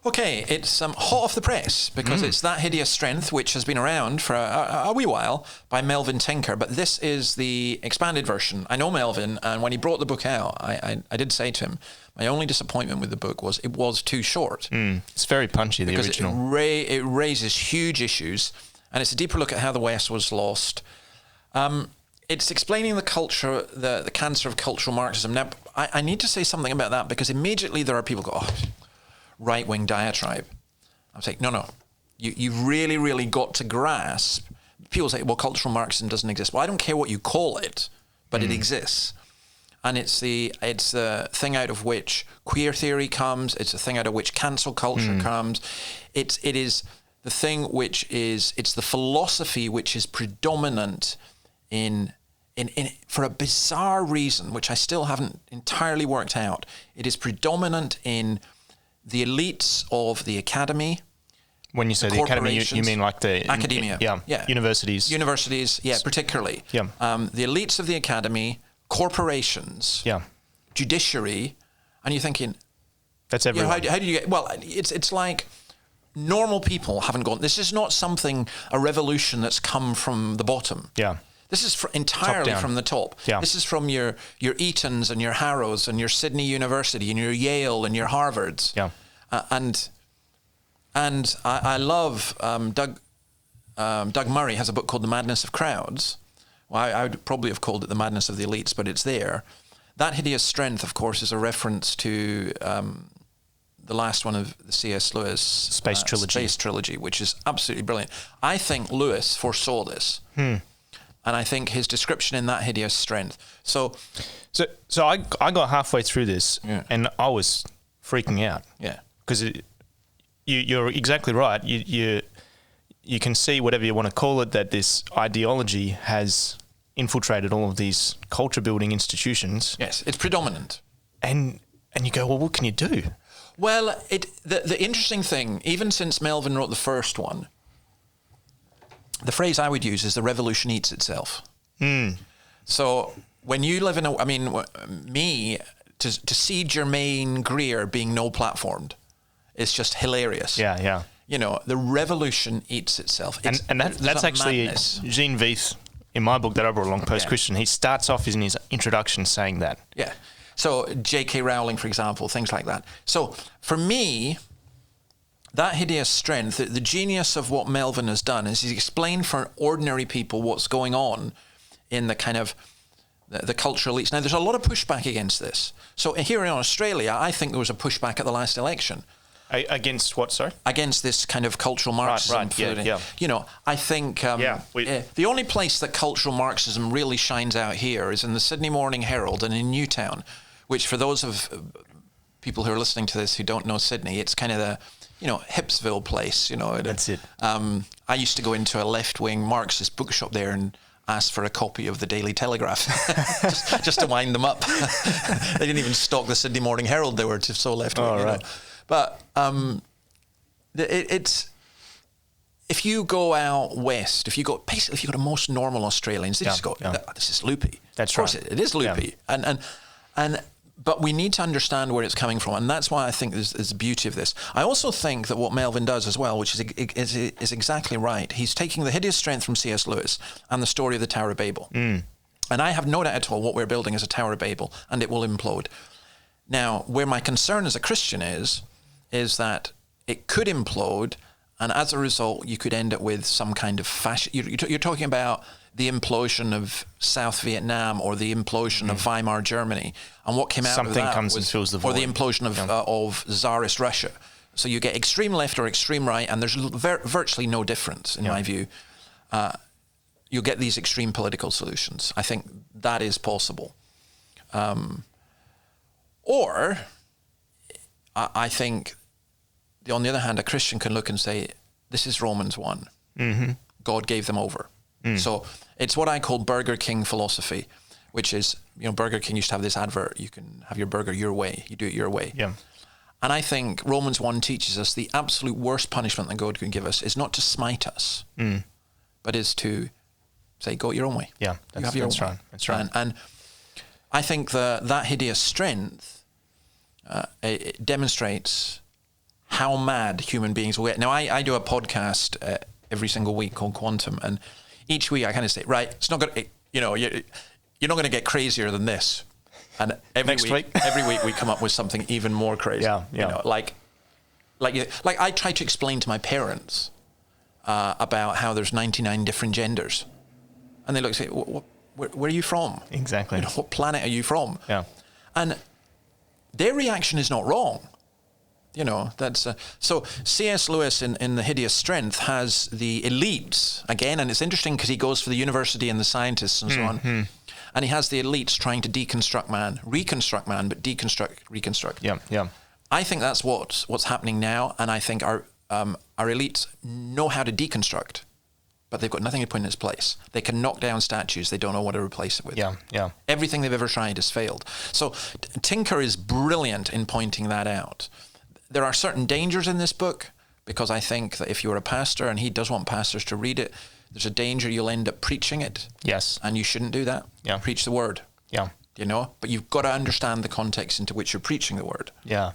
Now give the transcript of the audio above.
Okay, it's hot off the press because it's That Hideous Strength, which has been around for a wee while, by Melvin Tinker. But this is the expanded version. I know Melvin, and when he brought the book out, I did say to him, my only disappointment with the book was it was too short. It's very punchy, the original. Because it raises huge issues, and it's a deeper look at how the West was lost. It's explaining the culture, the cancer of cultural Marxism. Now, I need to say something about that because immediately there are people who go, oh, right-wing diatribe. I'm saying, no. You've really, really got to grasp. People say, well, cultural Marxism doesn't exist. Well, I don't care what you call it, but it exists. And it's the thing out of which queer theory comes. It's the thing out of which cancel culture comes. It is the thing which is, it's the philosophy which is predominant in for a bizarre reason, which I still haven't entirely worked out. It is predominant in the elites of the academy. When you say the academy, you mean like the academia? Yeah. Universities, particularly. Yeah. The elites of the academy, corporations, judiciary, and you're thinking, that's everyone. How do you get? Well, it's like normal people haven't gone. This is not a revolution that's come from the bottom. Yeah. This is entirely from the top. Yeah. This is from your Eatons and your Harrows and your Sydney University and your Yale and your Harvards. Yeah. And I love Doug Murray has a book called The Madness of Crowds. Well, I would probably have called it The Madness of the Elites, but it's there. That Hideous Strength, of course, is a reference to the last one of the C.S. Lewis Space Trilogy, which is absolutely brilliant. I think Lewis foresaw this. And I think his description in That Hideous Strength. So I got halfway through this and I was freaking out. Yeah. Because you're exactly right. You can see, whatever you want to call it, that this ideology has infiltrated all of these culture-building institutions. Yes, it's predominant. And you go, well, what can you do? Well, the interesting thing, even since Melvin wrote the first one, the phrase I would use is the revolution eats itself. So when you live in to see Germaine Greer being no-platformed, it's just hilarious. Yeah. You know, the revolution eats itself. And that's actually madness. Jean Vieth, in my book that I brought along, Post-Christian, he starts off in his introduction saying that. Yeah. So J.K. Rowling, for example, things like that. So for me, That Hideous Strength, the genius of what Melvin has done is he's explained for ordinary people what's going on in the kind of the cultural elites. Now, there's a lot of pushback against this. So here in Australia, I think there was a pushback at the last election. Against what, sorry? Against this kind of cultural Marxism. Right. Yeah. You know, I think the only place that cultural Marxism really shines out here is in the Sydney Morning Herald and in Newtown, which for those of people who are listening to this who don't know Sydney, it's kind of the Hipsville place, That's it. I used to go into a left-wing Marxist bookshop there and ask for a copy of the Daily Telegraph, just to wind them up. They didn't even stock the Sydney Morning Herald. They were so left-wing. Oh, right. But it's if you go out west, if you go to most normal Australians, they just go, "This is loopy." That's right. Of course, it is loopy, But we need to understand where it's coming from, and that's why I think there's the beauty of this. I also think that what Melvin does as well, which is exactly right, he's taking The Hideous Strength from C.S. Lewis and the story of the Tower of Babel. And I have no doubt at all what we're building is a Tower of Babel, and it will implode. Now, where my concern as a Christian is that it could implode, and as a result, you could end up with some kind of fashion. You're talking about the implosion of South Vietnam or the implosion of Weimar Germany, and what came out of that and fills the void. Or the implosion of Tsarist Russia. So you get extreme left or extreme right, and there's virtually no difference in my view. You'll get these extreme political solutions. I think that is possible. Or I think, on the other hand, a Christian can look and say, this is Romans 1. Mm-hmm. God gave them over. So it's what I call Burger King philosophy, which is, Burger King used to have this advert, you can have your burger your way, you do it your way. Yeah. And I think Romans 1 teaches us the absolute worst punishment that God can give us is not to smite us, but is to say, go your own way. Yeah, that's right. That's right. And I think that Hideous Strength, it demonstrates how mad human beings will get. Now, I do a podcast every single week called Quantum, and each week I kind of say, right, it's not going to, you're not going to get crazier than this. And every week we come up with something even more crazy. Yeah. Like I try to explain to my parents about how there's 99 different genders, and they look and say, where are you from? Exactly. What planet are you from? Yeah. And their reaction is not wrong. That's so C.S. Lewis in The Hideous Strength has the elites again, and it's interesting because he goes for the university and the scientists and so on, and he has the elites trying to deconstruct man, reconstruct man, but deconstruct, reconstruct. Yeah. I think that's what's happening now, and I think our elites know how to deconstruct, but they've got nothing to put in its place. They can knock down statues; they don't know what to replace it with. Yeah. Everything they've ever tried has failed. So Tinker is brilliant in pointing that out. There are certain dangers in this book, because I think that if you're a pastor and he does want pastors to read it, there's a danger you'll end up preaching it. Yes. And you shouldn't do that. Yeah. Preach the word. Yeah. But you've got to understand the context into which you're preaching the word. Yeah.